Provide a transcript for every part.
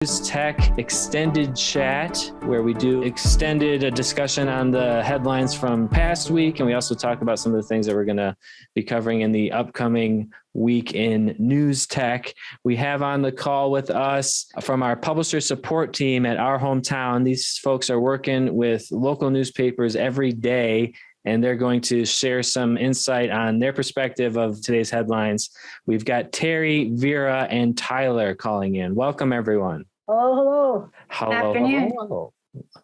News Tech Extended Chat, where we do extended discussion on the headlines from past week. And we also talk about some of the things that we're going to be covering in the upcoming week in news tech. We have on the call with us from our publisher support team at Our Hometown. These folks are working with local newspapers every day, and they're going to share some insight on their perspective of today's headlines. We've got Terry, Vera, and Tyler calling in. Welcome, everyone. Hello. Afternoon. Hello.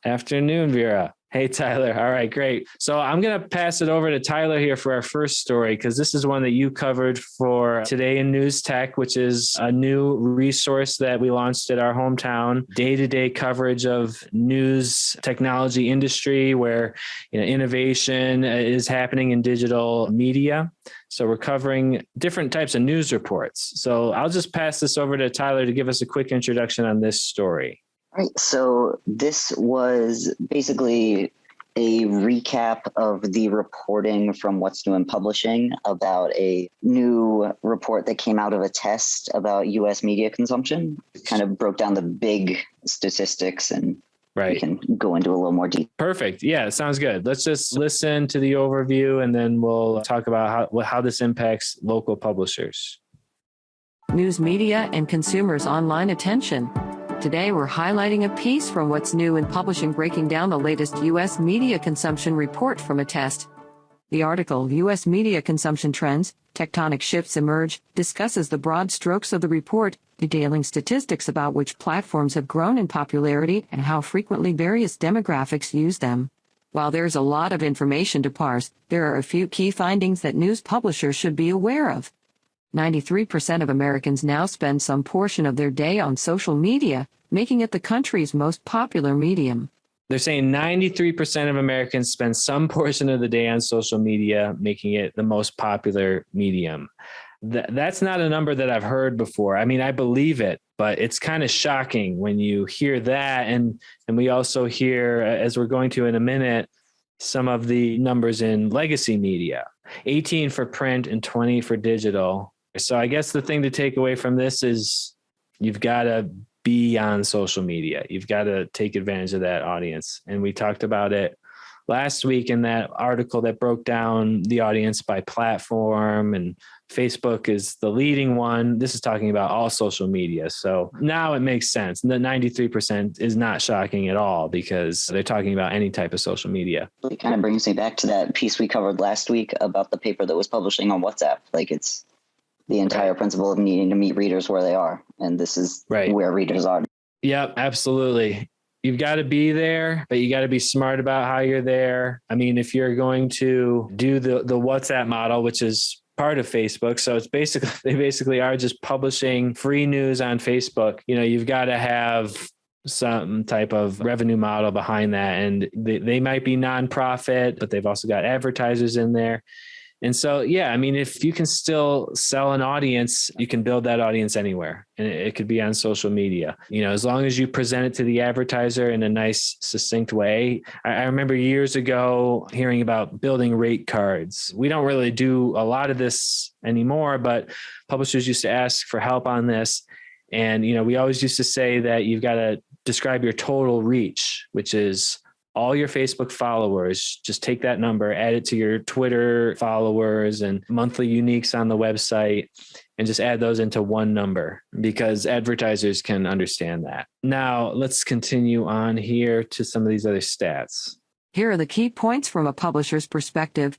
Afternoon, Vera. Hey, Tyler. All right, great. So I'm going to pass it over to Tyler here for our first story, because this is one that you covered for Today in News Tech, which is a new resource that we launched at Our Hometown, day-to-day coverage of news technology industry, where innovation is happening in digital media. So we're covering different types of news reports. So I'll just pass this over to Tyler to give us a quick introduction on this story. All right, so this was basically a recap of the reporting from What's New in Publishing about a new report that came out of a test about U.S. media consumption. It kind of broke down the big statistics, and we can go into a little more detail. Perfect. Yeah, sounds good. Let's just listen to the overview, and then we'll talk about how this impacts local publishers. News media and consumers' online attention. Today, we're highlighting a piece from What's New in Publishing, breaking down the latest U.S. media consumption report from a test. The article, U.S. Media Consumption Trends, Tectonic Shifts Emerge, discusses the broad strokes of the report, detailing statistics about which platforms have grown in popularity and how frequently various demographics use them. While there's a lot of information to parse, there are a few key findings that news publishers should be aware of. 93% of Americans now spend some portion of their day on social media, making it the country's most popular medium. They're saying 93% of Americans spend some portion of the day on social media, making it the most popular medium. That's not a number that I've heard before. I mean, I believe it, but it's kind of shocking when you hear that. And we also hear, as we're going to in a minute, some of the numbers in legacy media, 18 for print and 20 for digital. So I guess the thing to take away from this is you've got to be on social media. You've got to take advantage of that audience. And we talked about it last week in that article that broke down the audience by platform, and Facebook is the leading one. This is talking about all social media. So now it makes sense. The 93% is not shocking at all, because they're talking about any type of social media. It kind of brings me back to that piece we covered last week about the paper that was publishing on WhatsApp. Like, it's the entire principle of needing to meet readers where they are. And this is where readers are. Yep, absolutely. You've got to be there, but you got to be smart about how you're there. I mean, if you're going to do the WhatsApp model, which is part of Facebook, so it's they basically are just publishing free news on Facebook. You've got to have some type of revenue model behind that. And they might be nonprofit, but they've also got advertisers in there. And so, yeah, I mean, if you can still sell an audience, you can build that audience anywhere. And it could be on social media, as long as you present it to the advertiser in a nice, succinct way. I remember years ago hearing about building rate cards. We don't really do a lot of this anymore, but publishers used to ask for help on this. And, we always used to say that you've got to describe your total reach, which is all your Facebook followers. Just take that number, add it to your Twitter followers and monthly uniques on the website, and just add those into one number, because advertisers can understand that. Now, let's continue on here to some of these other stats. Here are the key points from a publisher's perspective.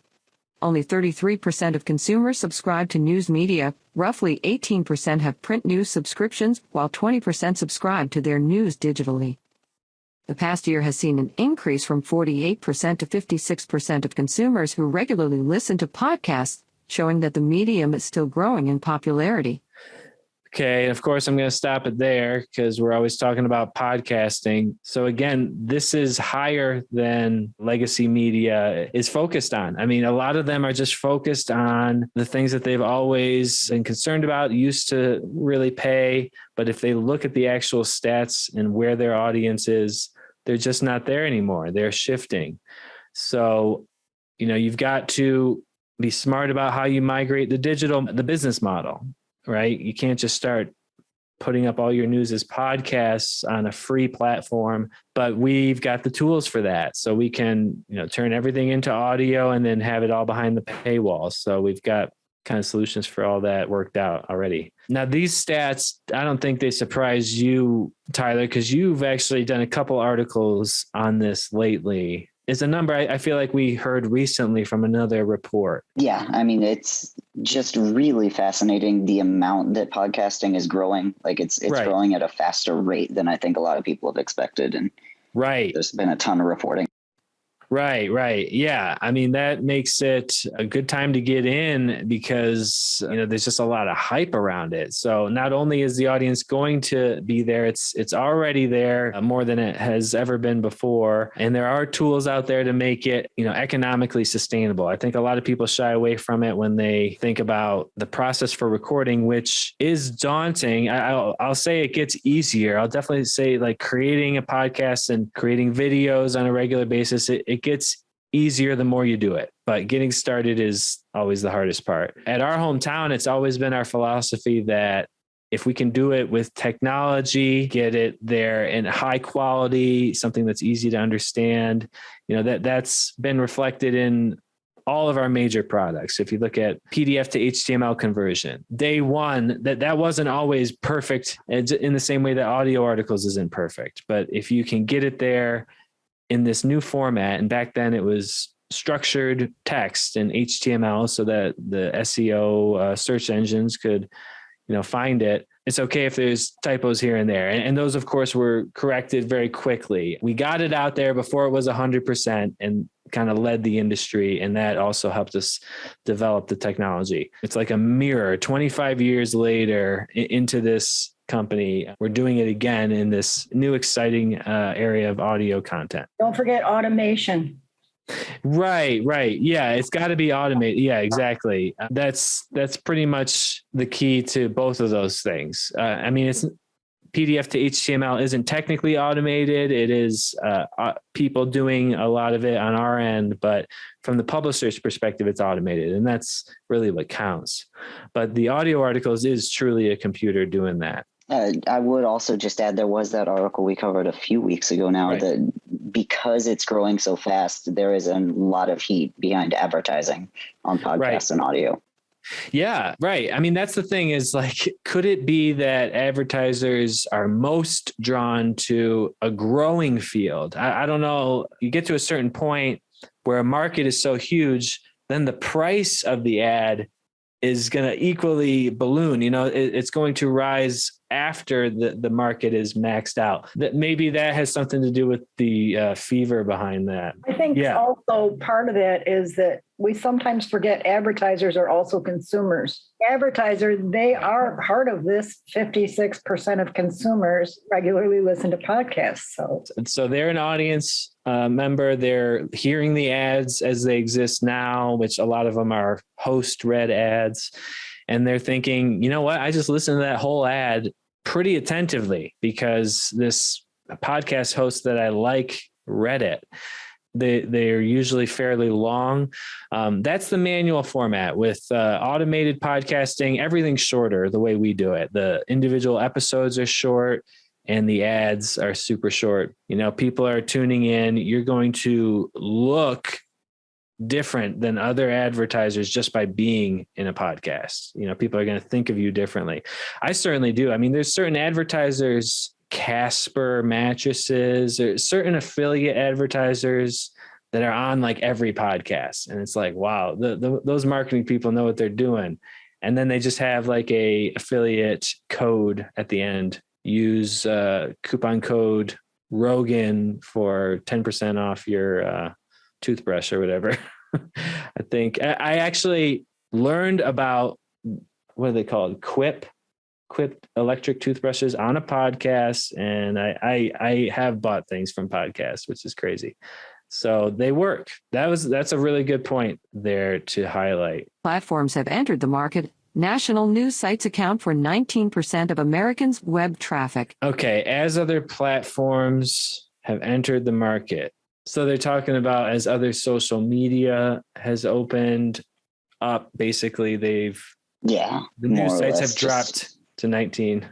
Only 33% of consumers subscribe to news media. Roughly 18% have print news subscriptions, while 20% subscribe to their news digitally. The past year has seen an increase from 48% to 56% of consumers who regularly listen to podcasts, showing that the medium is still growing in popularity. Okay, of course, I'm going to stop it there, because we're always talking about podcasting. So again, this is higher than legacy media is focused on. I mean, a lot of them are just focused on the things that they've always been concerned about, used to really pay. But if they look at the actual stats and where their audience is, they're just not there anymore. They're shifting. So, you've got to be smart about how you migrate the business model, right? You can't just start putting up all your news as podcasts on a free platform, but we've got the tools for that. So we can, turn everything into audio and then have it all behind the paywall. So we've got kind of solutions for all that worked out already. Now, these stats, I don't think they surprise you, Tyler, because you've actually done a couple articles on this lately. It's a number I feel like we heard recently from another report. Yeah, I mean, it's just really fascinating the amount that podcasting is growing. Like it's Right. growing at a faster rate than I think a lot of people have expected. And Right. there's been a ton of reporting. Right. Yeah. I mean, that makes it a good time to get in because, there's just a lot of hype around it. So not only is the audience going to be there, it's already there more than it has ever been before. And there are tools out there to make it, economically sustainable. I think a lot of people shy away from it when they think about the process for recording, which is daunting. I'll say it gets easier. I'll definitely say like creating a podcast and creating videos on a regular basis, it gets easier the more you do it, but getting started is always the hardest part. At our hometown, it's always been our philosophy that if we can do it with technology, get it there in high quality, something that's easy to understand, that's been reflected in all of our major products. If you look at PDF to HTML conversion, day one, that wasn't always perfect in the same way that audio articles isn't perfect. But if you can get it there in this new format, and back then it was structured text in HTML so that the SEO search engines could, find it. It's okay if there's typos here and there. And those, of course, were corrected very quickly. We got it out there before it was 100% and kind of led the industry. And that also helped us develop the technology. It's like a mirror 25 years later into this company. We're doing it again in this new exciting area of audio content. Don't forget automation. Right. Yeah, it's got to be automated. Yeah, exactly. That's pretty much the key to both of those things. I mean, it's PDF to HTML isn't technically automated. It is people doing a lot of it on our end, but from the publisher's perspective, it's automated, and that's really what counts. But the audio articles is truly a computer doing that. I would also just add there was that article we covered a few weeks ago now Right. that because it's growing so fast, there is a lot of heat behind advertising on podcasts Right. and audio. Yeah, right. I mean, that's the thing is like, could it be that advertisers are most drawn to a growing field? I don't know. You get to a certain point where a market is so huge, then the price of the ad is going to equally balloon. It's going to rise after the market is maxed out. That maybe that has something to do with the fever behind that. I think Yeah. also part of it is that we sometimes forget advertisers are also consumers. Advertisers, they are part of this 56% of consumers regularly listen to podcasts. So they're an audience member. They're hearing the ads as they exist now, which a lot of them are host read ads. And they're thinking, you know what? I just listened to that whole ad pretty attentively because this podcast host that I like read it. They're usually fairly long. That's the manual format. With automated podcasting, everything's shorter the way we do it. The individual episodes are short and the ads are super short. People are tuning in. You're going to look different than other advertisers just by being in a podcast. People are going to think of you differently. I certainly do. I mean, there's certain advertisers, Casper mattresses, or certain affiliate advertisers that are on like every podcast. And it's like, wow, those marketing people know what they're doing. And then they just have like a affiliate code at the end. Use coupon code Rogan for 10% off your toothbrush or whatever. I think I actually learned about, what are they called? Quip electric toothbrushes on a podcast. And I have bought things from podcasts, which is crazy. So they work. That's a really good point there to highlight. Platforms have entered the market. National news sites account for 19% of Americans' web traffic. Okay, as other platforms have entered the market. So they're talking about as other social media has opened up, basically the Yeah. news more or sites less have dropped to 19.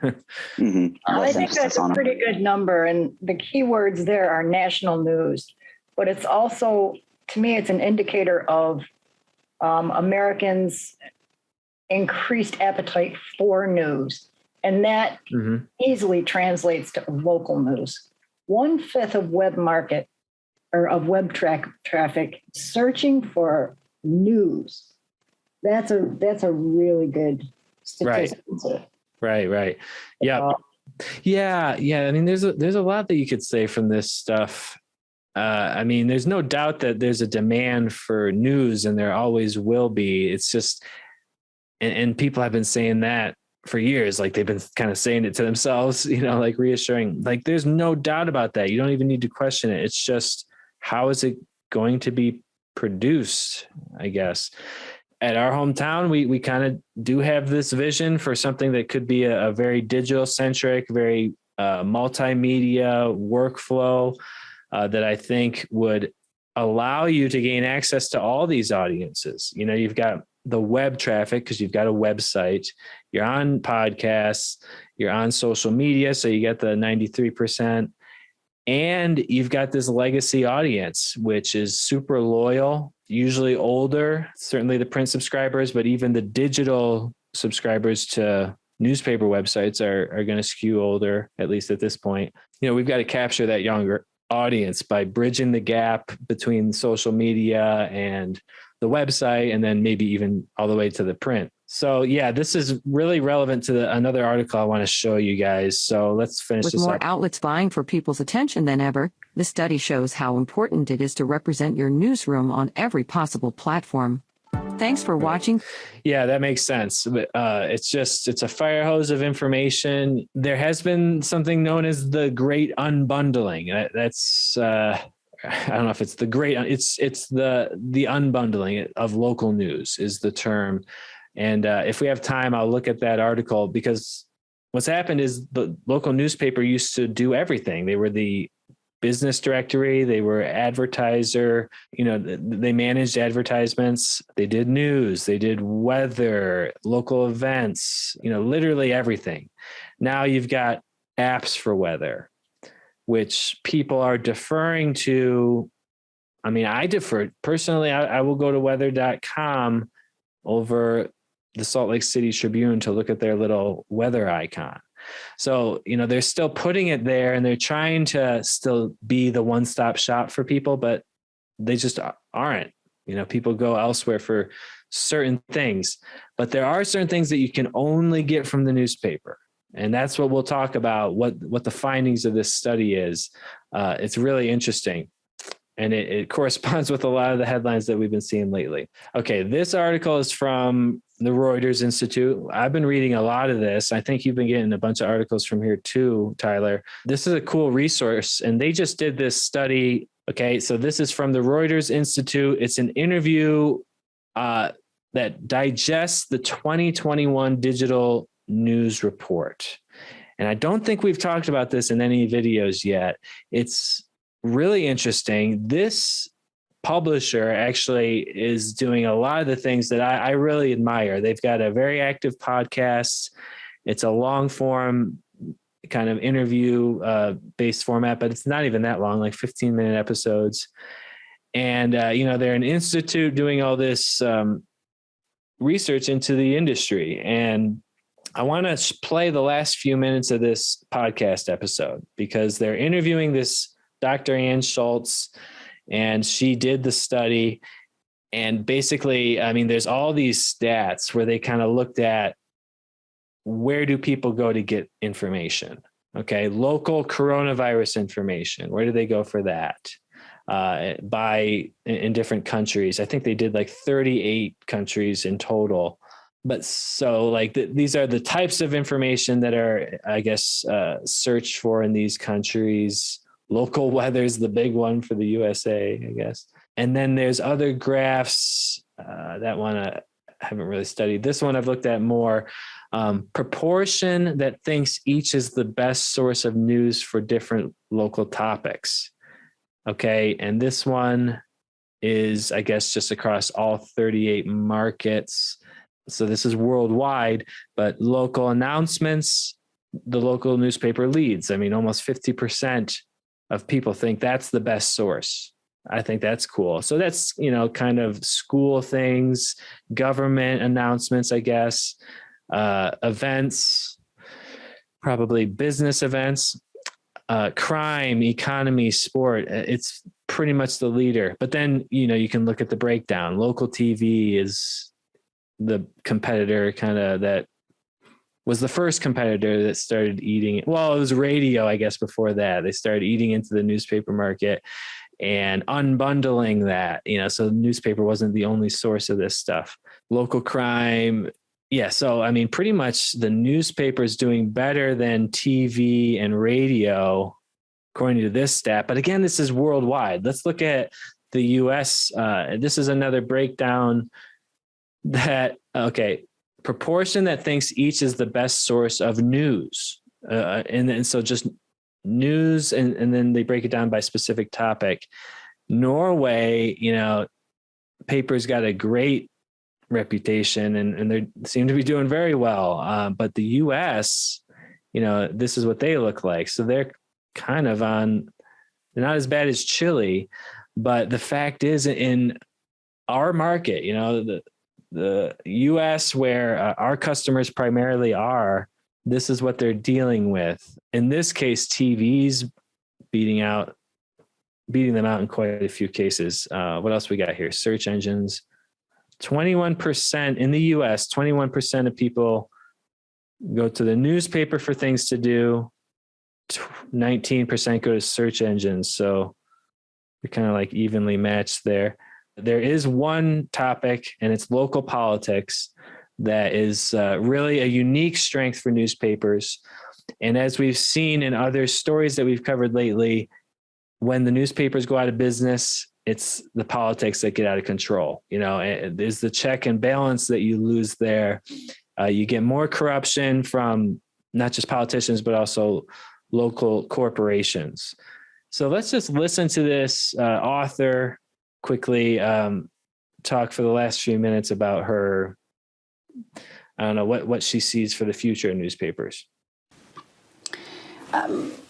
I think that's a pretty good number. And the keywords there are national news, but it's also, to me, it's an indicator of Americans' increased appetite for news. And that easily translates to local news. 1/5 of web market or of web traffic searching for news. That's a really good statistic. Right. Yeah. I mean, there's a lot that you could say from this stuff. I mean, there's no doubt that there's a demand for news, and there always will be. It's just, and people have been saying that for years. Like they've been kind of saying it to themselves, like reassuring. Like there's no doubt about that. You don't even need to question it. It's just, how is it going to be produced? I guess. At our hometown, we kind of do have this vision for something that could be a very digital centric, very multimedia workflow that I think would allow you to gain access to all these audiences. You've got the web traffic because you've got a website, you're on podcasts, you're on social media. So you get the 93%. And you've got this legacy audience, which is super loyal, usually older, certainly the print subscribers, but even the digital subscribers to newspaper websites are going to skew older, at least at this point. We've got to capture that younger audience by bridging the gap between social media and the website, and then maybe even all the way to the print. So yeah, this is really relevant to another article I want to show you guys. So let's finish this up. With more outlets vying for people's attention than ever, the study shows how important it is to represent your newsroom on every possible platform. Thanks for watching. Yeah, that makes sense. It's a fire hose of information. There has been something known as the great unbundling. That's I don't know if it's the great, it's the unbundling of local news is the term. And if we have time, I'll look at that article, because what's happened is the local newspaper used to do everything. They were the business directory, they were advertiser, they managed advertisements, they did news, they did weather, local events, literally everything. Now you've got apps for weather, which people are deferring to. I mean, I defer personally. I will go to weather.com over the Salt Lake City Tribune to look at their little weather icon. So, they're still putting it there, and they're trying to still be the one-stop shop for people, but they just aren't. People go elsewhere for certain things, but there are certain things that you can only get from the newspaper. And that's what we'll talk about, what the findings of this study is. It's really interesting. And it corresponds with a lot of the headlines that we've been seeing lately. Okay, this article is from the Reuters Institute. I've been reading a lot of this. I think you've been getting a bunch of articles from here too, Tyler. This is a cool resource. And they just did this study. Okay, so this is from the Reuters Institute. It's an interview that digests the 2021 digital news report. And I don't think we've talked about this in any videos yet. It's really interesting. This publisher actually is doing a lot of the things that I really admire. They've got a very active podcast. It's a long form kind of interview based format, but it's not even that long, like 15-minute episodes. And, they're an institute doing all this research into the industry. And I want to play the last few minutes of this podcast episode because they're interviewing this Dr. Ann Schultz, and she did the study. And basically, I mean, there's all these stats where they kind of looked at where do people go to get information? Okay, local coronavirus information. Where do they go for that? In different countries. I think they did like 38 countries in total. But so like these are the types of information that are, I guess, searched for in these countries. Local weather is the big one for the USA, I guess. And then there's other graphs. That one I haven't really studied. This one I've looked at more. Proportion that thinks each is the best source of news for different local topics. Okay. And this one is, I guess, just across all 38 markets. So this is worldwide, but local announcements, the local newspaper leads. I mean, almost 50% of people think that's the best source. I think that's cool. So that's, kind of school things, government announcements, I guess, events, probably business events, crime, economy, sport. It's pretty much the leader. But then, you can look at the breakdown. Local TV is the competitor that was the first competitor that started eating. Well, it was radio, I guess, before that. They started eating into the newspaper market and unbundling that, so the newspaper wasn't the only source of this stuff. Local crime. Yeah. So, I mean, pretty much the newspaper is doing better than TV and radio, according to this stat. But again, this is worldwide. Let's look at the US. This is another breakdown proportion that thinks each is the best source of news. And so just news, and then they break it down by specific topic. Norway, papers got a great reputation and they seem to be doing very well. But the US, this is what they look like. So they're kind of they're not as bad as Chile, but the fact is in our market, the US, where our customers primarily are, this is what they're dealing with. In this case, TV's beating them out in quite a few cases. What else we got here? Search engines. 21% in the US, 21% of people go to the newspaper for things to do. 19% go to search engines. So they're kind of like evenly matched there. There is one topic, and it's local politics, that is really a unique strength for newspapers. And as we've seen in other stories that we've covered lately, when the newspapers go out of business, it's the politics that get out of control. There's the check and balance that you lose there. You get more corruption from not just politicians, but also local corporations. So let's just listen to this author quickly talk for the last few minutes about her, I don't know, what she sees for the future of newspapers.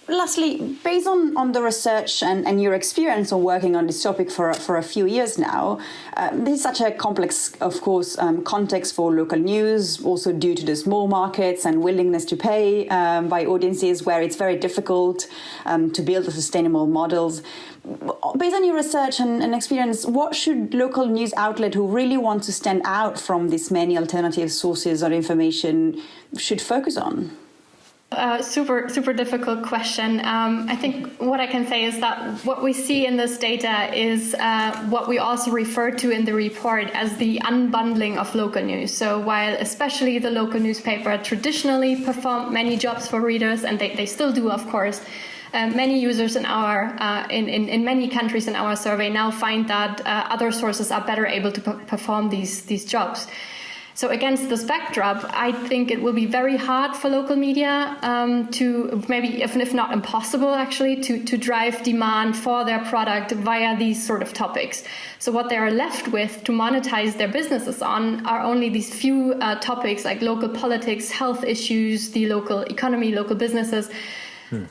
Lastly, based on the research and your experience on working on this topic for a few years now, this is such a complex, of course, context for local news, also due to the small markets and willingness to pay by audiences where it's very difficult to build sustainable models. Based on your research and experience, what should local news outlet who really want to stand out from these many alternative sources of information should focus on? Super difficult question. I think what I can say is that what we see in this data is what we also refer to in the report as the unbundling of local news. So while especially the local newspaper traditionally performed many jobs for readers, and they still do, of course, many users in many countries in our survey now find that other sources are better able to perform these jobs. So against this backdrop, I think it will be very hard for local media to maybe, if not impossible, actually, to drive demand for their product via these sort of topics. So what they are left with to monetize their businesses on are only these few topics like local politics, health issues, the local economy, local businesses.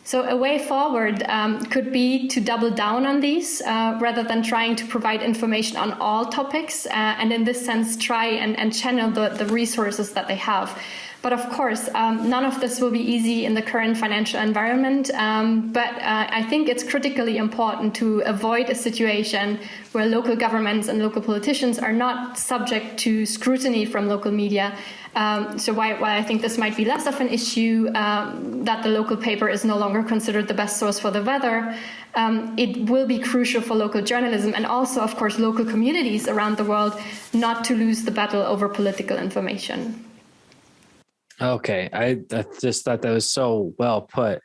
So a way forward could be to double down on these rather than trying to provide information on all topics and in this sense try and channel the resources that they have. But of course, none of this will be easy in the current financial environment. But I think it's critically important to avoid a situation where local governments and local politicians are not subject to scrutiny from local media. So while I think this might be less of an issue, that the local paper is no longer considered the best source for the weather, it will be crucial for local journalism and also, of course, local communities around the world not to lose the battle over political information. Okay, I just thought that was so well put,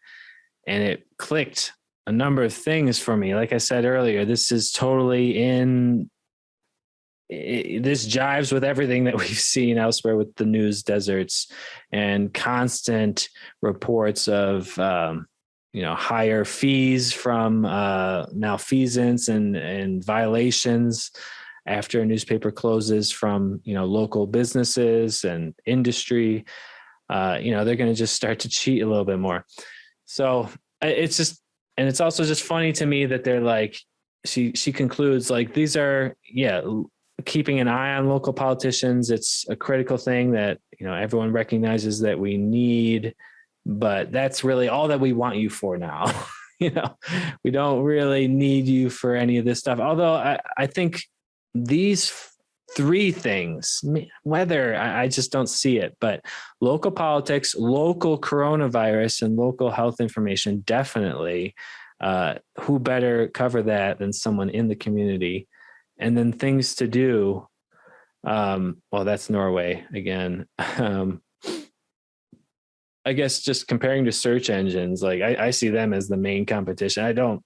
and it clicked a number of things for me. Like I said earlier, this is totally this jives with everything that we've seen elsewhere with the news deserts and constant reports of higher fees from malfeasance and violations. after a newspaper closes from, local businesses and industry, they're going to just start to cheat a little bit more. So it's also just funny to me that they're like, she concludes like, these are, keeping an eye on local politicians. It's a critical thing that, everyone recognizes that we need, but that's really all that we want you for now. We don't really need you for any of this stuff. Although I think these three things, whether I just don't see it, but local politics, local coronavirus, and local health information, definitely. Who better cover that than someone in the community? And then things to do. Well, that's Norway again. I guess just comparing to search engines, like I see them as the main competition. I don't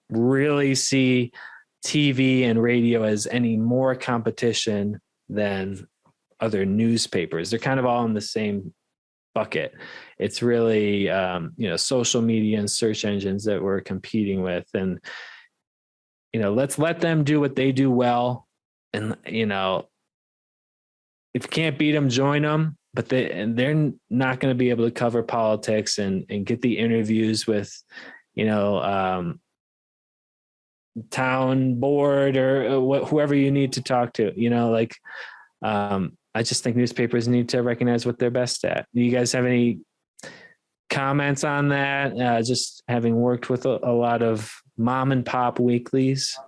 really see TV and radio as any more competition than other newspapers. They're kind of all in the same bucket. It's really, social media and search engines that we're competing with. And, let's let them do what they do well. And, if you can't beat them, join them. But they're not going to be able to cover politics and get the interviews with, town board or whoever you need to talk to. I just think newspapers need to recognize what they're best at. Do you guys have any comments on that? Just having worked with a lot of mom and pop weeklies.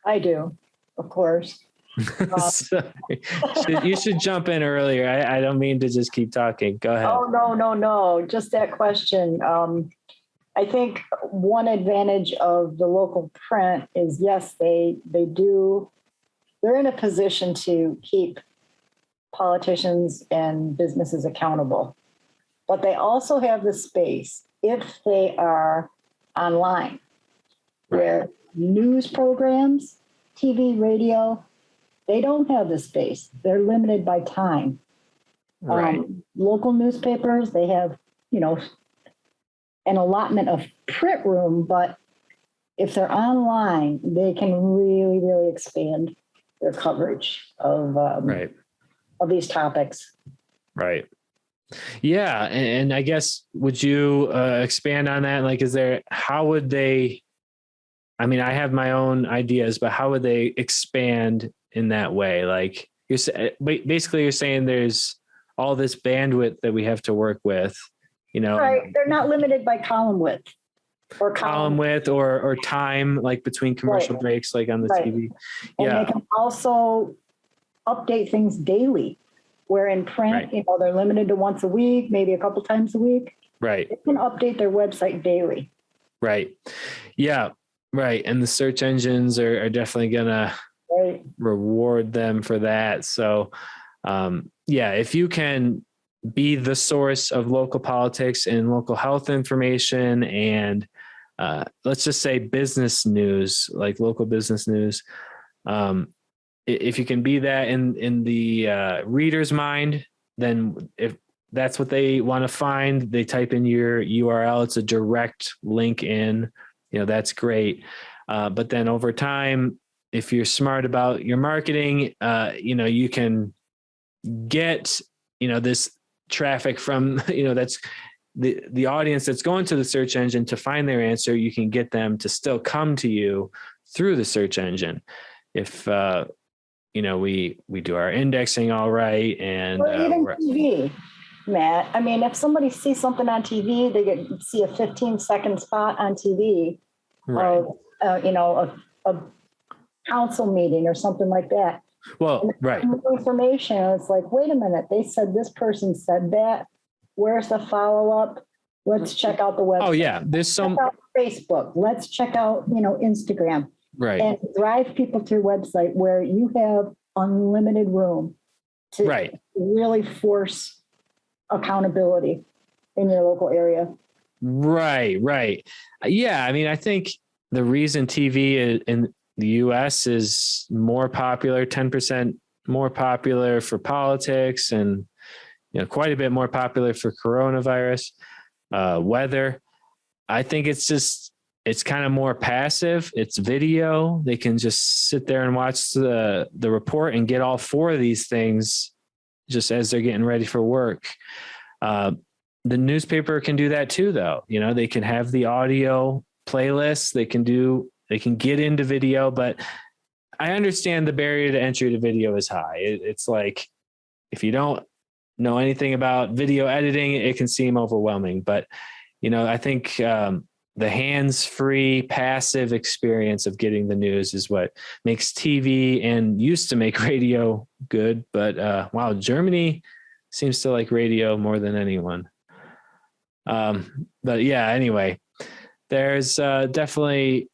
I do, of course. You should jump in earlier. I don't mean to just keep talking. Go ahead. Oh, no. Just that question. I think one advantage of the local print is, yes, they're in a position to keep politicians and businesses accountable, but they also have the space if they are online, where news programs, TV, radio, they don't have the space. They're limited by time. Right. Local newspapers, they have, an allotment of print room, but if they're online, they can really, really expand their coverage of these topics. Right. Yeah. And I guess, would you expand on that? Like, how would they, I have my own ideas, but how would they expand in that way? Like you're saying there's all this bandwidth that we have to work with, Right. They're not limited by column width or or time, like between commercial breaks, like on the TV. And they can also update things daily, where in print, they're limited to once a week, maybe a couple times a week. Right. They can update their website daily. Right. Yeah. Right. And the search engines are definitely going to reward them for that. So, if you can be the source of local politics and local health information and let's just say business news, like local business news. If you can be that in the reader's mind, then if that's what they want to find, they type in your URL, it's a direct link in, that's great. But then over time, if you're smart about your marketing, you can get, this traffic from, that's the audience that's going to the search engine to find their answer. You can get them to still come to you through the search engine. If, we do our indexing all right. And even TV, Matt. If somebody sees something on TV, they see a 15-second spot on TV, right. A council meeting or something like that. Well, right. Information. It's like, wait a minute. They said this person said that. Where's the follow-up? Let's check out the website. Oh yeah. There's some Facebook. Let's check out, Instagram. Right. And drive people to your website where you have unlimited room to really force accountability in your local area. Right. Yeah. I think the reason TV in the US is more popular, 10% more popular for politics and, quite a bit more popular for coronavirus, weather. I think it's just it's kind of more passive. It's video. They can just sit there and watch the report and get all four of these things just as they're getting ready for work. The newspaper can do that too, though. You know, they can have the audio playlists. They can get into video, but I understand the barrier to entry to video is high. It's like, if you don't know anything about video editing, it can seem overwhelming, but you know, I think, the hands-free passive experience of getting the news is what makes TV and used to make radio good. But wow, Germany seems to like radio more than anyone. But yeah, anyway, there's definitely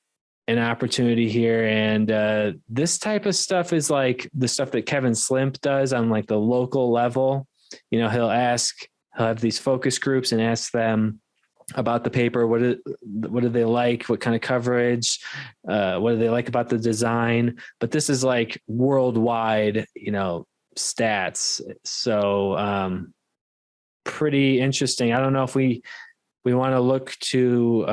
an opportunity here. And this type of stuff is like the stuff that Kevin Slimp does on like the local level. You know, he'll have these focus groups and ask them about the paper. What do they like? What kind of coverage? What do they like about the design? But this is like worldwide, you know, stats. So pretty interesting. I don't know if we want to look to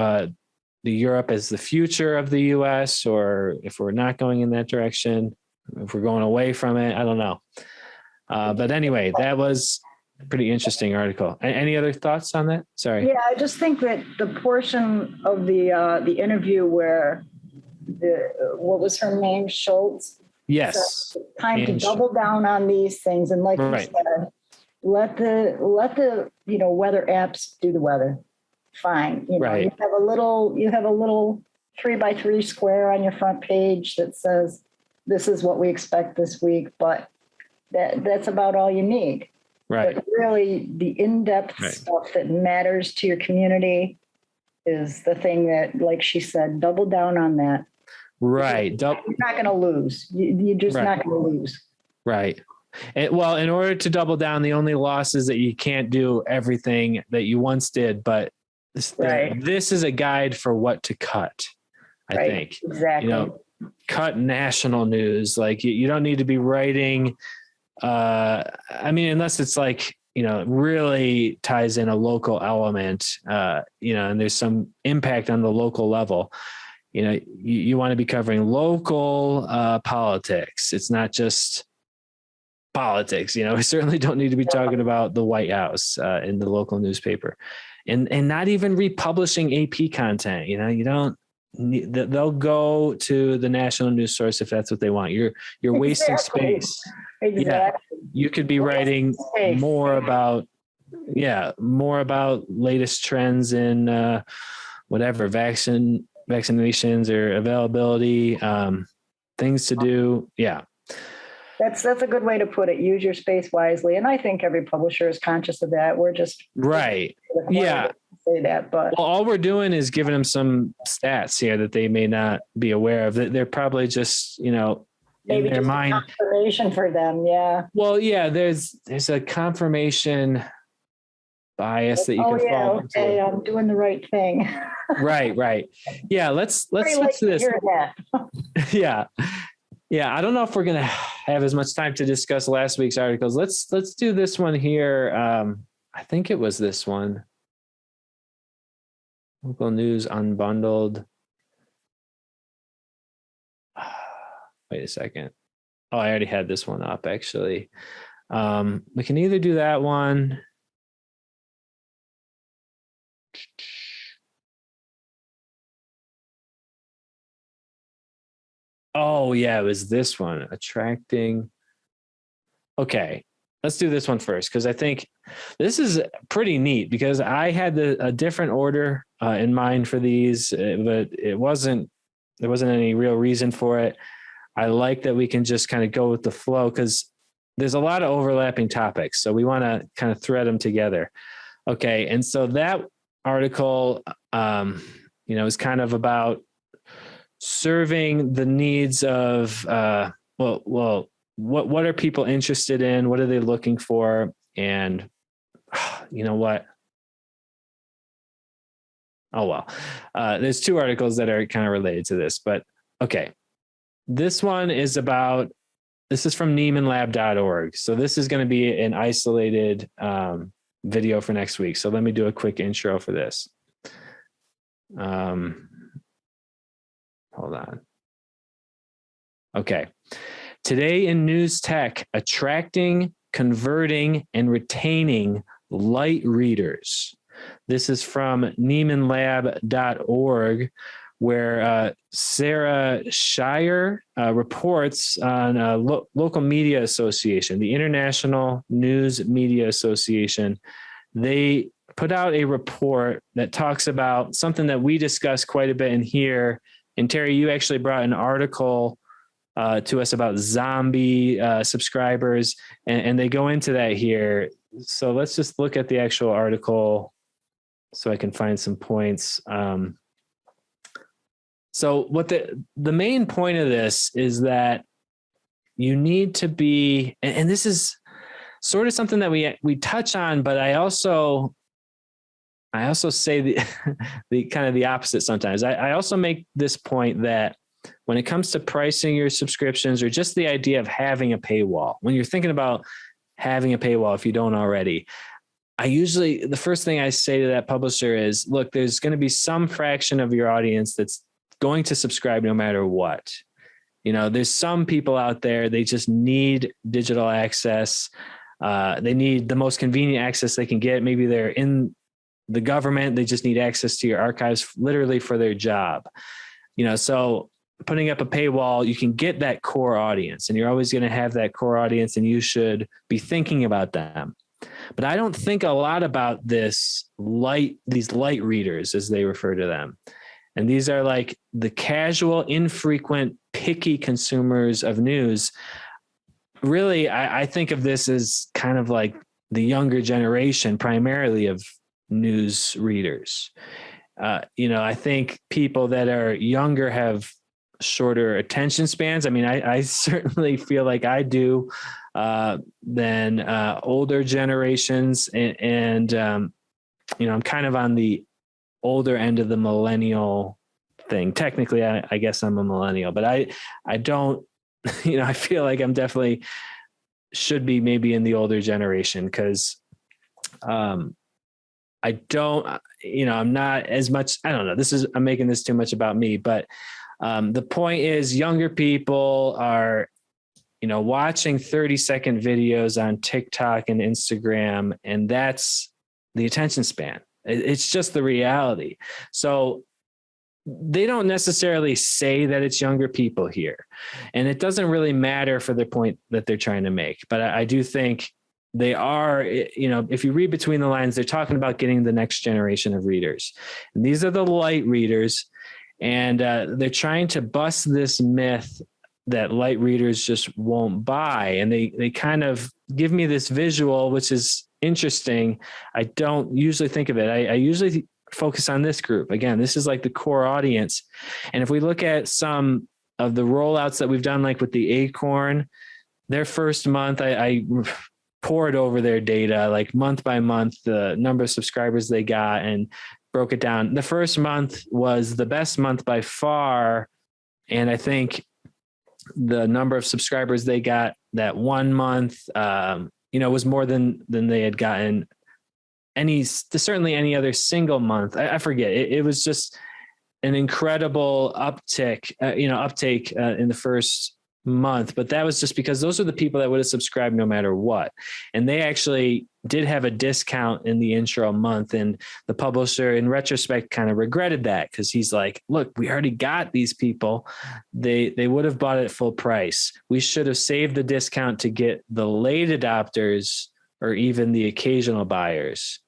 the Europe as the future of the US, or if we're not going in that direction, if we're going away from it, I don't know. But anyway, that was a pretty interesting article. Any other thoughts on that? Sorry. Yeah, I just think that the portion of the interview where what was her name? Schultz. Yes. So time to double down on these things. And like you said, let the, you know, weather apps do the weather. Fine. You know, you have a little 3x3 square on your front page that says, this is what we expect this week, but that's about all you need. Right. But really the in-depth stuff that matters to your community is the thing that, like she said, double down on that. Right. You're not going to lose. You're just not going to lose. Right. Well, in order to double down, the only loss is that you can't do everything that you once did, but this is a guide for what to cut, I think. Exactly. You know, cut national news. Like you don't need to be writing, I mean, unless it's like, you know, really ties in a local element, you know, and there's some impact on the local level. You know, you want to be covering local politics. It's not just politics. You know, we certainly don't need to be talking about the White House in the local newspaper, and not even republishing AP content. You know, you don't. They'll go to the national news source if that's what they want. You're wasting space. Exactly. Yeah, you could be writing more about latest trends in whatever vaccinations or availability, things to do. Yeah. That's a good way to put it. Use your space wisely. And I think every publisher is conscious of that. We're just right. Yeah. Say that, but all we're doing is giving them some stats here that they may not be aware of. They're probably just, you know, maybe in their just mind. Confirmation for them. Yeah. Well, yeah, there's a confirmation bias that you can fall into. Okay, I'm doing the right thing. Right. Yeah. Let's switch to this. Yeah. I don't know if we're going to have as much time to discuss last week's articles. Let's do this one here. I think it was this one. Local News Unbundled. Wait a second. Oh, I already had this one up, actually. We can either do that one. Oh, yeah, it was this one. Attracting. Okay, let's do this one first, because I think this is pretty neat, because I had a different order in mind for these, but there wasn't any real reason for it. I like that we can just kind of go with the flow, because there's a lot of overlapping topics. So we want to kind of thread them together. Okay. And so that article, you know, is kind of about serving the needs of, what are people interested in? What are they looking for? And you know what? Oh, well, there's two articles that are kind of related to this, but okay. This one is from neimanlab.org. So this is going to be an isolated video for next week. So let me do a quick intro for this. Hold on. Okay. Today in news tech, attracting, converting, and retaining light readers. This is from NeimanLab.org, where Sarah Shire reports on local media association, the International News Media Association. They put out a report that talks about something that we discussed quite a bit in here. And Terry, you actually brought an article to us about zombie subscribers, and they go into that here. So let's just look at the actual article so I can find some points. So what the main point of this is that you need to be, and this is sort of something that we touch on, but I also say the kind of the opposite sometimes. I also make this point that when it comes to pricing your subscriptions or just the idea of having a paywall, when you're thinking about having a paywall, if you don't already, the first thing I say to that publisher is, look, there's going to be some fraction of your audience that's going to subscribe no matter what. There's some people out there, they just need digital access. They need the most convenient access they can get. Maybe they're in the government. They just need access to your archives literally for their job. So putting up a paywall, you can get that core audience, and you're always going to have that core audience, and you should be thinking about them. But I don't think a lot about these light readers, as they refer to them. And these are like the casual, infrequent, picky consumers of news. Really, I think of this as kind of like the younger generation, primarily of news readers. I think people that are younger have shorter attention spans. I mean, I certainly feel like I do than older generations. And I'm kind of on the older end of the millennial thing. Technically, I guess I'm a millennial, but I don't, I feel like I'm definitely should be maybe in the older generation because I don't, I'm not as much, I don't know, I'm making this too much about me, but the point is younger people are, watching 30-second videos on TikTok and Instagram, and that's the attention span. It's just the reality. So they don't necessarily say that it's younger people here, and it doesn't really matter for the point that they're trying to make. But I do think they are, if you read between the lines, they're talking about getting the next generation of readers. And these are the light readers. And they're trying to bust this myth that light readers just won't buy. And they kind of give me this visual, which is interesting. I don't usually think of it. I usually focus on this group. Again, this is like the core audience. And if we look at some of the rollouts that we've done, like with the Acorn, their first month, I poured over their data, like month by month, the number of subscribers they got, and broke it down. The first month was the best month by far. And I think the number of subscribers they got that 1 month, was more than they had gotten certainly any other single month. I forget. It was just an incredible uptake in the first month, but that was just because those are the people that would have subscribed no matter what. And they actually did have a discount in the intro month. And the publisher in retrospect kind of regretted that because he's like, look, we already got these people. They would have bought it at full price. We should have saved the discount to get the late adopters or even the occasional buyers.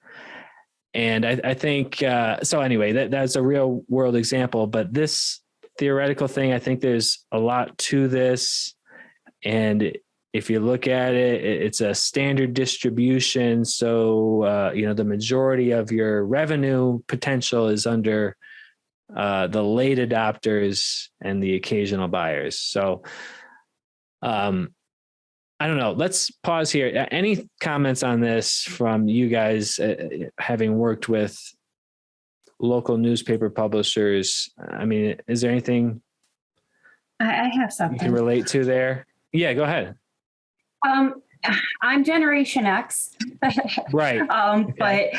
And I think, so anyway, that's a real world example, but this theoretical thing, I think there's a lot to this. And if you look at it, it's a standard distribution. So, the majority of your revenue potential is under the late adopters and the occasional buyers. So, I don't know. Let's pause here. Any comments on this from you guys, having worked with local newspaper publishers? I mean, is there anything I have you can something. relate to there? Yeah, go ahead. I'm Generation X. Right. But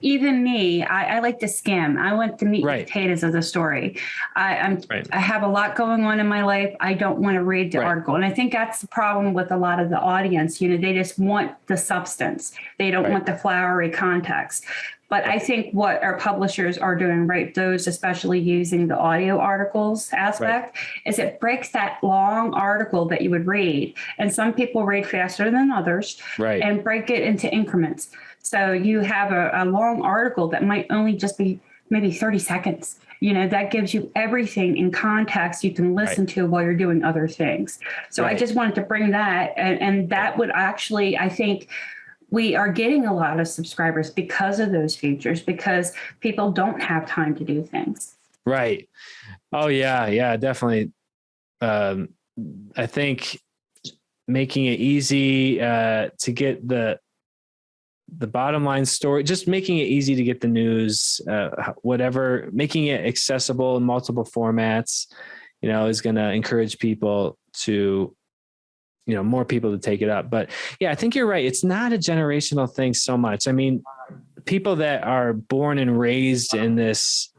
even me, I like to skim. I want the meat Right. and potatoes of the story. I Right. have a lot going on in my life. I don't want to read the Right. article. And I think that's the problem with a lot of the audience. They just want the substance. They don't Right. want the flowery context. But I think what our publishers are doing, right, those especially using the audio articles aspect, is it breaks that long article that you would read. And some people read faster than others, Right. and break it into increments. So you have a long article that might only just be maybe 30 seconds. That gives you everything in context you can listen to while you're doing other things. So I just wanted to bring that. And that would actually, I think, we are getting a lot of subscribers because of those features, because people don't have time to do things. Right. Oh yeah. Yeah, definitely. I think making it easy to get the bottom line story, just making it easy to get the news, whatever, making it accessible in multiple formats, is going to encourage people to, more people to take it up. But yeah, I think you're right. It's not a generational thing so much. I mean, people that are born and raised in this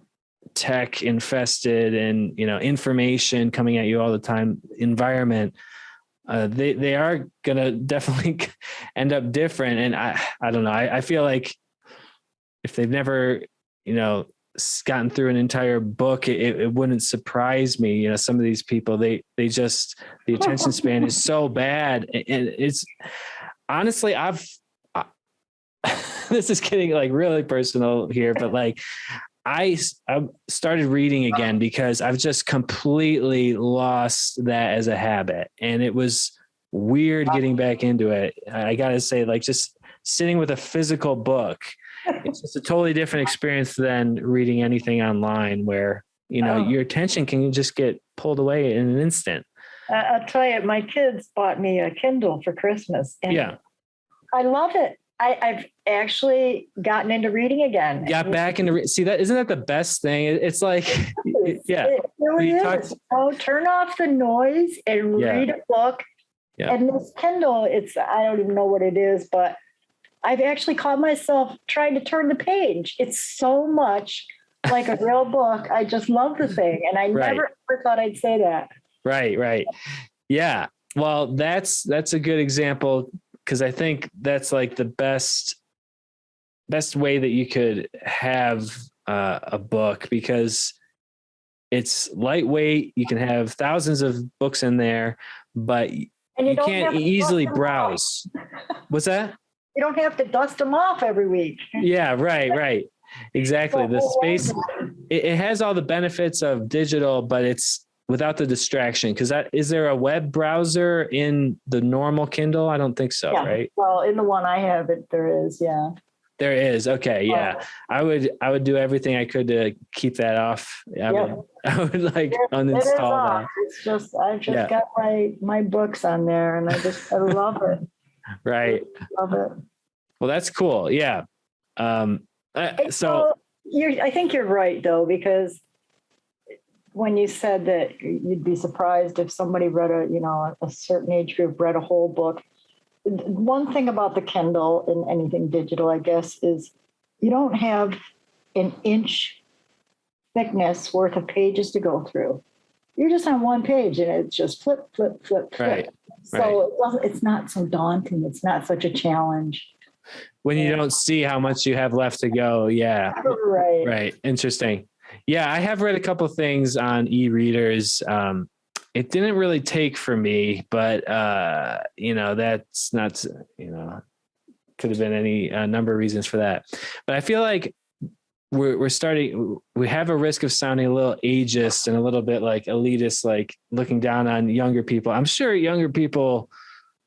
tech infested and, information coming at you all the time environment, they are going to definitely end up different. And I don't know. I feel like if they've never, gotten through an entire book, it wouldn't surprise me. Some of these people, they just, the attention span is so bad. And it's honestly, this is getting like really personal here, but like I started reading again because I've just completely lost that as a habit. And it was weird getting back into it. I got to say, like, just sitting with a physical book, it's just a totally different experience than reading anything online where, your attention can just get pulled away in an instant. I'll tell you, my kids bought me a Kindle for Christmas. And Yeah. I love it. I've actually gotten into reading again. Got back into, see that, isn't that the best thing? It's like, yeah. It really is. Turn off the noise and read a book. Yeah. And this Kindle, I don't even know what it is, but I've actually caught myself trying to turn the page. It's so much like a real book. I just love the thing. And I never ever thought I'd say that. Right. Yeah. Well, that's a good example, because I think that's like the best way that you could have a book, because it's lightweight. You can have thousands of books in there, but you can't easily browse. What's that? You don't have to dust them off every week. Yeah, right. Exactly. The space, it has all the benefits of digital, but it's without the distraction. Because is there a web browser in the normal Kindle? I don't think so, right? Well, in the one I have, there is, yeah. There is. Okay, yeah. I would do everything I could to keep that off. I would like uninstall that. It's just I've just got my books on there, and I love it. Right. Love it. Well, that's cool. Yeah. So I think you're right, though, because when you said that you'd be surprised if somebody read a certain age group read a whole book. One thing about the Kindle and anything digital, I guess, is you don't have an inch thickness worth of pages to go through. You're just on one page and it's just flip. Right. So it's not so daunting. It's not such a challenge. When you don't see how much you have left to go. Yeah. Right. Interesting. Yeah. I have read a couple of things on e-readers. It didn't really take for me, but that's not, could have been any number of reasons for that. But I feel like we have a risk of sounding a little ageist and a little bit like elitist, like looking down on younger people. I'm sure younger people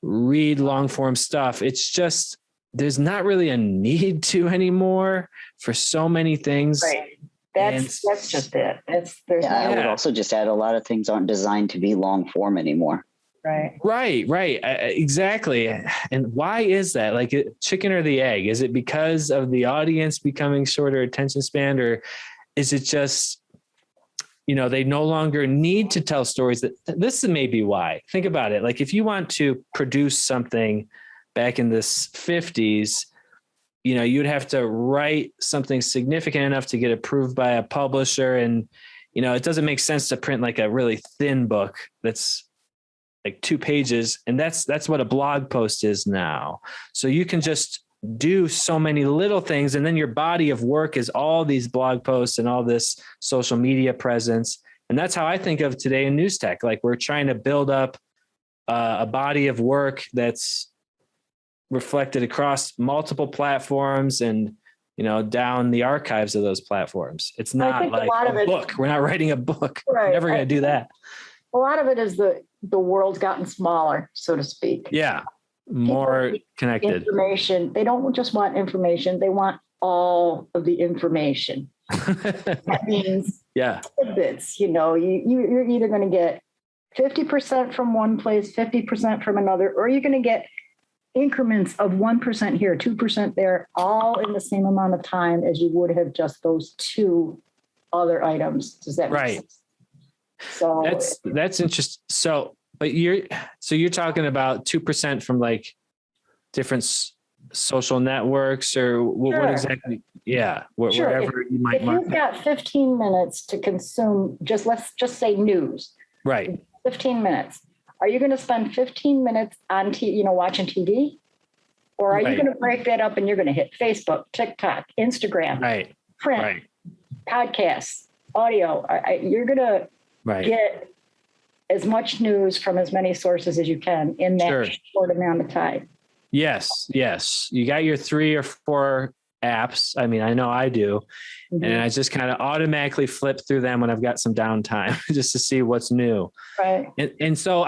read long form stuff. It's just, there's not really a need to anymore for so many things. Right. That's just it. I would also just add a lot of things aren't designed to be long form anymore. Right. Exactly. And why is that? Like chicken or the egg? Is it because of the audience becoming shorter attention span, or is it just they no longer need to tell stories. That this may be why. Think about it. Like if you want to produce something back in the 50s, you'd have to write something significant enough to get approved by a publisher. And, it doesn't make sense to print like a really thin book that's like 2 pages. And that's what a blog post is now. So you can just do so many little things. And then your body of work is all these blog posts and all this social media presence. And that's how I think of today in news tech. Like we're trying to build up a body of work that's reflected across multiple platforms and, down the archives of those platforms. It's not like a book. We're not writing a book. Right. We're never going to do that. A lot of it is the world's gotten smaller, so to speak. Yeah. More connected. Information. They don't just want information. They want all of the information. That means tidbits, you're either going to get 50% from one place, 50% from another, or you're going to get increments of 1% here, 2% there, all in the same amount of time as you would have just those 2 other items. Does that make sense? So that's interesting. So, but you're talking about 2% from like different social networks or what exactly? Yeah. Wherever you might. If you've got 15 minutes to consume, let's just say news. Right. 15 minutes. Are you going to spend 15 minutes on watching TV? Or are you going to break that up and you're going to hit Facebook, TikTok, Instagram, print, podcasts, audio? You're going to get as much news from as many sources as you can in that short amount of time. Yes. You got your 3 or 4 apps. I mean, I know I do. Mm-hmm. And I just kind of automatically flip through them when I've got some downtime just to see what's new. Right. And so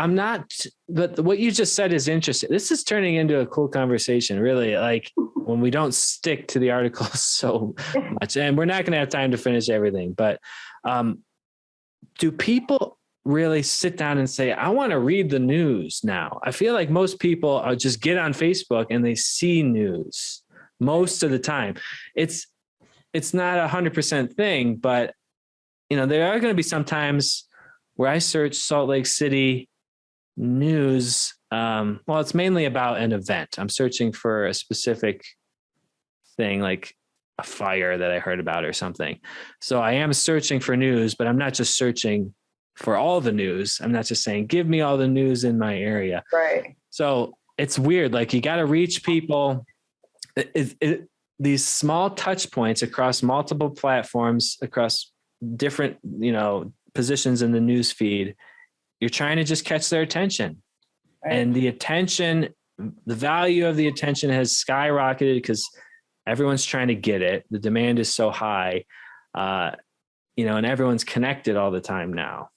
but what you just said is interesting. This is turning into a cool conversation, really, like when we don't stick to the articles so much. And we're not going to have time to finish everything. But do people really sit down and say, I want to read the news now? I feel like most people just get on Facebook and they see news most of the time. It's not 100% thing, but there are going to be some times where I search Salt Lake City news. It's mainly about an event. I'm searching for a specific thing, like a fire that I heard about or something. So I am searching for news, but I'm not just searching for all the news. I'm not just saying, give me all the news in my area. Right. So it's weird. Like you got to reach people. These small touch points across multiple platforms, across different, positions in the news feed, you're trying to just catch their attention. Right. And the value of the attention has skyrocketed because everyone's trying to get it. The demand is so high, and everyone's connected all the time now.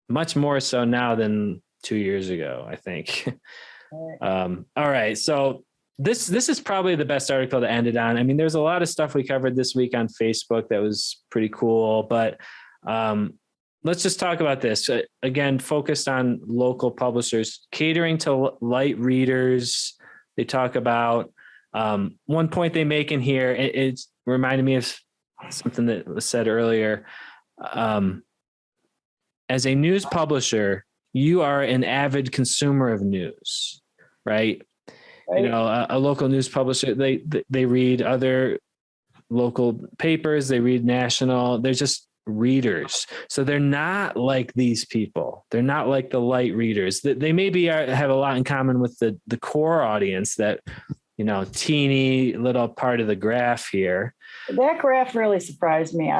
Much more so now than 2 years ago, I think. All right. So this is probably the best article to end it on. I mean, there's a lot of stuff we covered this week on Facebook that was pretty cool, but let's just talk about this. Again, focused on local publishers, catering to light readers. They talk about one point they make in here. It reminded me of something that was said earlier. As a news publisher, you are an avid consumer of news, right? A local news publisher, they read other local papers, they read national, they're just readers. So they're not like these people. They're not like the light readers. They maybe have a lot in common with the core audience, that, teeny little part of the graph here. That graph really surprised me.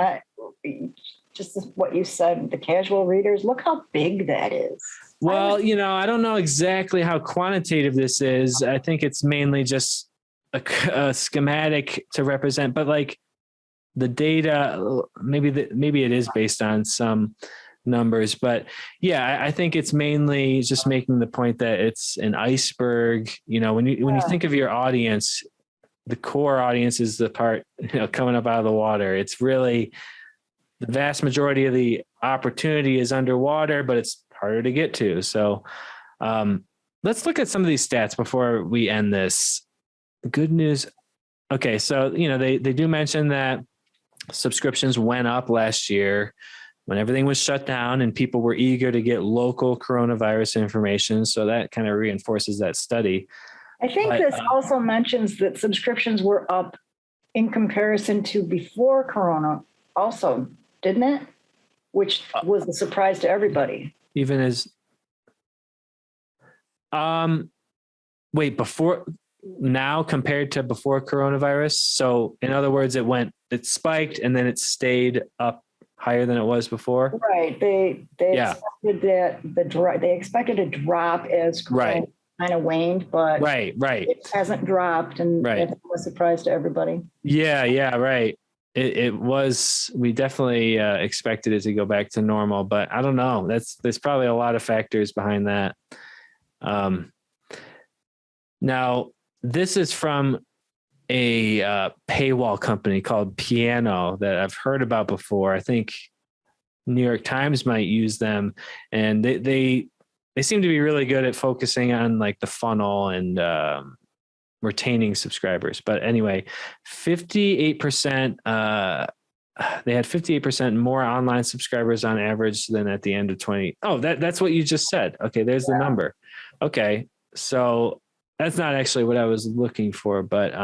Just what you said, the casual readers, look how big that is. Well, I don't know exactly how quantitative this is. I think it's mainly just a schematic to represent, but like the data, maybe it is based on some numbers, but yeah, I think it's mainly just making the point that it's an iceberg. When you think of your audience, the core audience is the part, coming up out of the water. It's really the vast majority of the opportunity is underwater, but it's harder to get to. So let's look at some of these stats before we end this. Good news. Okay. So, they do mention that subscriptions went up last year when everything was shut down and people were eager to get local coronavirus information. So that kind of reinforces that study. I think this also mentions that subscriptions were up in comparison to before Corona also, didn't it? Which was a surprise to everybody. Even as, wait, before now compared to before coronavirus. So in other words, it spiked and then it stayed up higher than it was before. Right. They expected that they expected a drop as Corona kind of waned, but right. it hasn't dropped, and it was a surprise to everybody. Yeah, right. It was, we definitely expected it to go back to normal, but I don't know. There's probably a lot of factors behind that. Now, this is from a paywall company called Piano that I've heard about before. I think New York Times might use them, and they seem to be really good at focusing on like the funnel and retaining subscribers. But anyway, 58%, they had 58% more online subscribers on average than at the end of 20. Oh, that's what you just said. Okay, there's the number. Okay, so that's not actually what I was looking for, but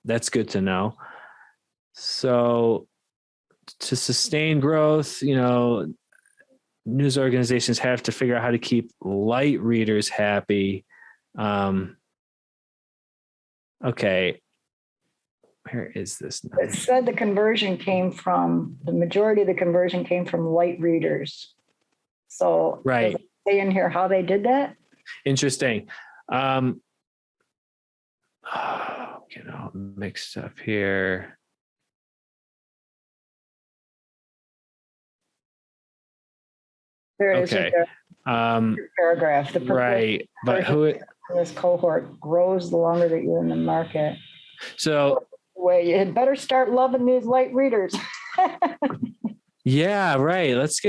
that's good to know. So to sustain growth, news organizations have to figure out how to keep light readers happy. Okay. Where is this now? It said the majority of the conversion came from light readers. So right. Does it say in here how they did that? Interesting. Mixed up here. There it is. Okay. Paragraph. The right. But who this cohort grows the longer that you're in the market. So well, you had better start loving these light readers. Yeah, right. Let's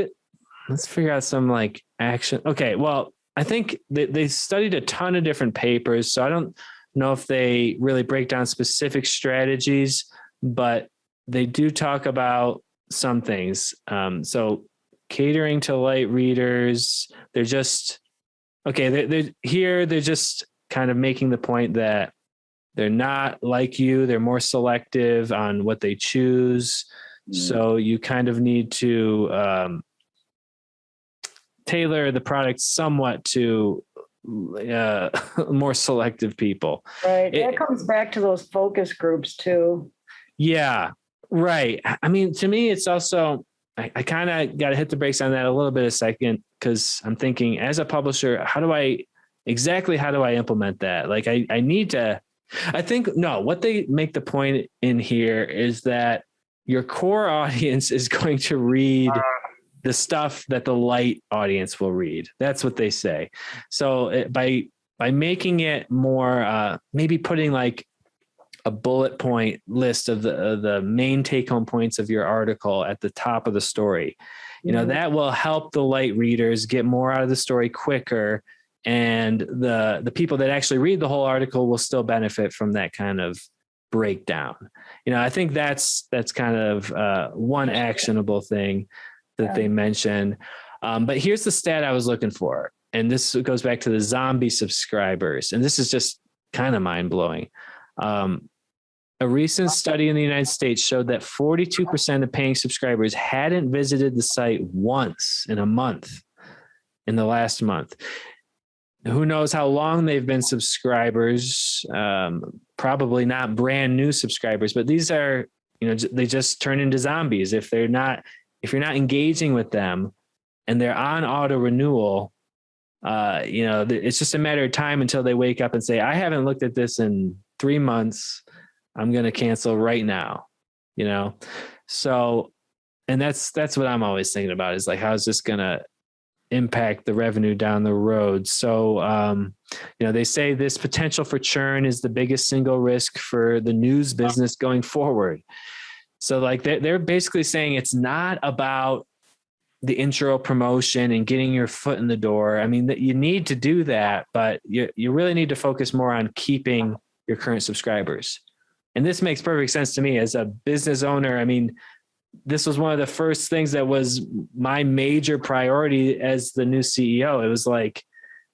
figure out some like action. Okay. Well, I think they studied a ton of different papers, so I don't know if they really break down specific strategies, but they do talk about some things. So catering to light readers, they're just kind of making the point that they're not like you. They're more selective on what they choose. So you kind of need to tailor the product somewhat to more selective people. Right. That comes back to those focus groups too. Yeah. Right. I mean, to me, it's also, I kind of got to hit the brakes on that a little bit a second, because I'm thinking as a publisher, how do I implement that? Like what they make the point in here is that your core audience is going to read the stuff that the light audience will read. That's what they say. So by making it more, maybe putting like a bullet point list of the main take home points of your article at the top of the story, that will help the light readers get more out of the story quicker. And the people that actually read the whole article will still benefit from that kind of breakdown. I think that's kind of one actionable thing that they mention. But here's the stat I was looking for. And this goes back to the zombie subscribers. And this is just kind of mind blowing. A recent study in the United States showed that 42% of paying subscribers hadn't visited the site once in the last month. Who knows how long they've been subscribers, probably not brand new subscribers, but these are, they just turn into zombies. If you're not engaging with them and they're on auto renewal, it's just a matter of time until they wake up and say, I haven't looked at this in 3 months. I'm going to cancel right now, So, and that's what I'm always thinking about is like, how is this going to impact the revenue down the road? So, they say this potential for churn is the biggest single risk for the news business going forward. So like they're basically saying it's not about the intro promotion and getting your foot in the door. I mean, that you need to do that, but you really need to focus more on keeping your current subscribers. And this makes perfect sense to me as a business owner. I mean, this was one of the first things that was my major priority as the new CEO. It was like,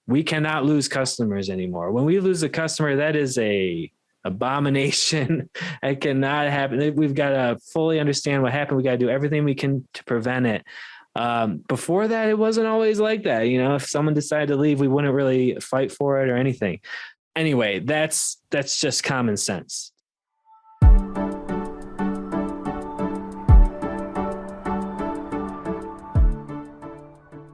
we cannot lose customers anymore. When we lose a customer, that is a abomination. It cannot happen. We've got to fully understand what happened. We got to do everything we can to prevent it. Before that, it wasn't always like that. You know, if someone decided to leave, we wouldn't really fight for it or anything. Anyway, that's just common sense.